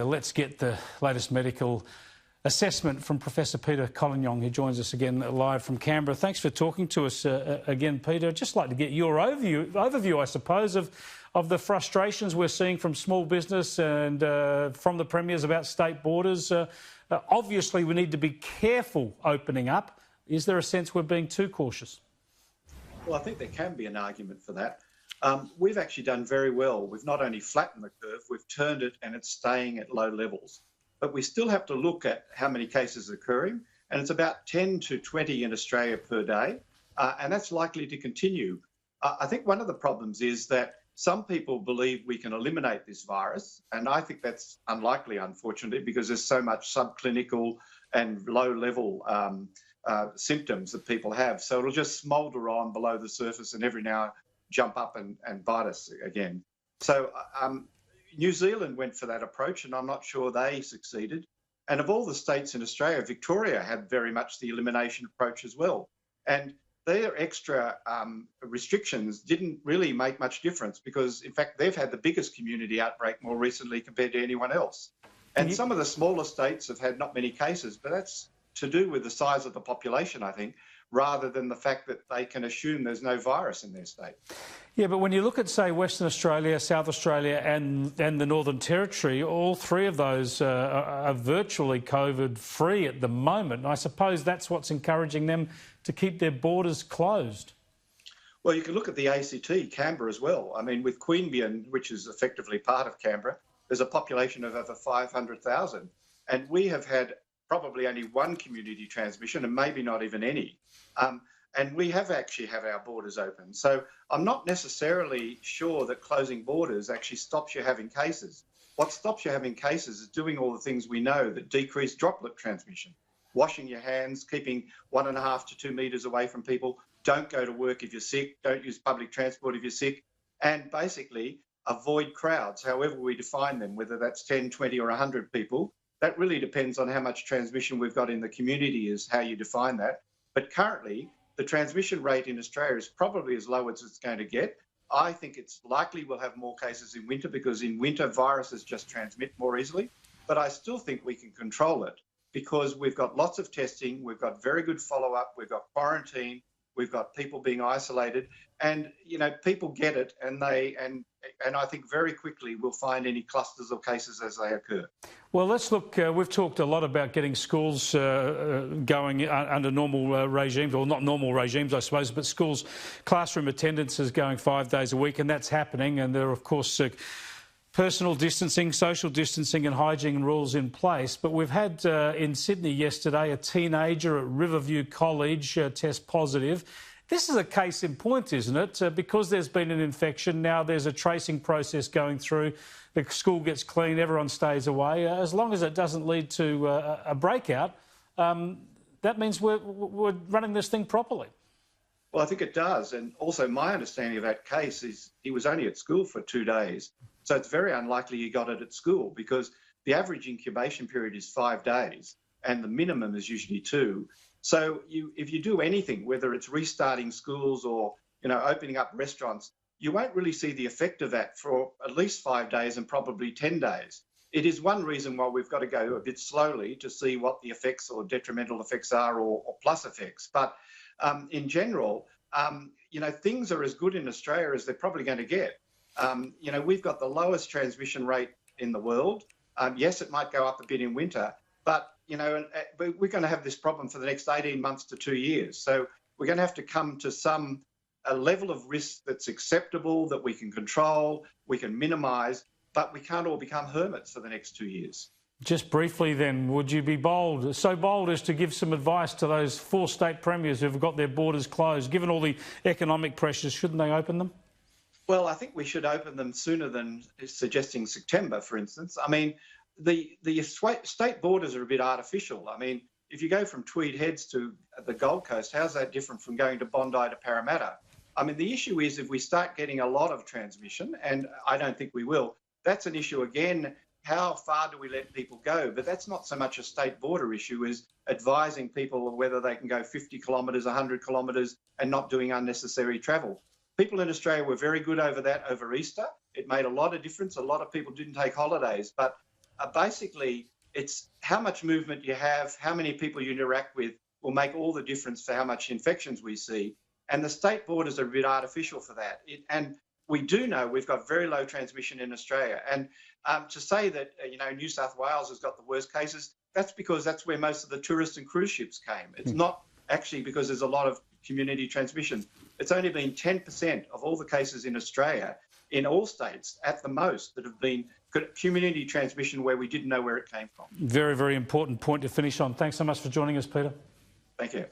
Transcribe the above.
Let's get the latest medical assessment from Professor Peter Collignon, who joins us again live from Canberra. Thanks for talking to us again, Peter. I'd just like to get your overview, I suppose, of the frustrations we're seeing from small business and from the premiers about state borders. Obviously, we need to be careful opening up. Is there a sense we're being too cautious? Well, I think there can be an argument for that. We've actually done very well. We've not only flattened the curve, we've turned it and it's staying at low levels. But we still have to look at how many cases are occurring, and it's about 10 to 20 in Australia per day, and that's likely to continue. I think one of the problems is that some people believe we can eliminate this virus, and I think that's unlikely, unfortunately, because there's so much subclinical and low-level symptoms that people have. So it'll just smoulder on below the surface and every now jump up and bite us again. So New Zealand went for that approach, and I'm not sure they succeeded. And of all the states in Australia, Victoria had very much the elimination approach as well. And their extra restrictions didn't really make much difference because, in fact, they've had the biggest community outbreak more recently compared to anyone else. And some of the smaller states have had not many cases, but that's to do with the size of the population, I think, rather than the fact that they can assume there's no virus in their state. Yeah, but when you look at, say, Western Australia, South Australia and the Northern Territory, all three of those are virtually COVID-free at the moment. I suppose that's what's encouraging them to keep their borders closed. Well, you can look at the ACT, Canberra as well. I mean, with Queensland, which is effectively part of Canberra, there's a population of over 500,000. And we have had probably only one community transmission and maybe not even any. And we have actually had our borders open. So I'm not necessarily sure that closing borders actually stops you having cases. What stops you having cases is doing all the things we know that decrease droplet transmission. Washing your hands, keeping 1.5 to 2 metres away from people, don't go to work if you're sick, don't use public transport if you're sick, and basically avoid crowds, however we define them, whether that's 10, 20 or 100 people. That really depends on how much transmission we've got in the community is how you define that. But currently, the transmission rate in Australia is probably as low as it's going to get. I think it's likely we'll have more cases in winter because in winter viruses just transmit more easily. But I still think we can control it because we've got lots of testing, we've got very good follow-up, we've got quarantine, we've got people being isolated, and people get it, and I think very quickly we'll find any clusters or cases as they occur. Well, let's look. We've talked a lot about getting schools going under normal regimes, or not normal regimes, I suppose, but schools classroom attendance is going 5 days a week, and that's happening. And there are, of course, personal distancing, social distancing and hygiene rules in place. But we've had in Sydney yesterday a teenager at Riverview College test positive. This is a case in point, isn't it? Because there's been an infection, now there's a tracing process going through. The school gets cleaned, everyone stays away. As long as it doesn't lead to a breakout, that means we're running this thing properly. Well, I think it does. And also my understanding of that case is he was only at school for 2 days. So it's very unlikely he got it at school because the average incubation period is 5 days and the minimum is usually 2. So if you do anything, whether it's restarting schools or opening up restaurants, you won't really see the effect of that for at least 5 days and probably 10 days. It is one reason why we've got to go a bit slowly to see what the effects or detrimental effects are or plus effects. But in general, things are as good in Australia as they're probably going to get. We've got the lowest transmission rate in the world. Yes, it might go up a bit in winter, but we're going to have this problem for the next 18 months to 2 years. So we're going to have to come to a level of risk that's acceptable, that we can control, we can minimise, but we can't all become hermits for the next 2 years. Just briefly then, would you be so bold as to give some advice to those 4 state premiers who've got their borders closed? Given all the economic pressures, shouldn't they open them? Well, I think we should open them sooner than suggesting September, for instance. I mean, the state borders are a bit artificial. I mean, if you go from Tweed Heads to the Gold Coast, how's that different from going to Bondi to Parramatta? I mean, the issue is if we start getting a lot of transmission, and I don't think we will, that's an issue again. How far do we let people go? But that's not so much a state border issue as advising people whether they can go 50 kilometres, 100 kilometres and not doing unnecessary travel. People in Australia were very good over that over Easter. It made a lot of difference. A lot of people didn't take holidays, but basically it's how much movement you have, how many people you interact with will make all the difference for how much infections we see. And the state borders are a bit artificial for that. And we do know we've got very low transmission in Australia. And to say that, New South Wales has got the worst cases, that's because that's where most of the tourist and cruise ships came. It's not actually because there's a lot of community transmission. It's only been 10% of all the cases in Australia, in all states at the most, that have been community transmission where we didn't know where it came from. Very, very important point to finish on. Thanks so much for joining us, Peter. Thank you.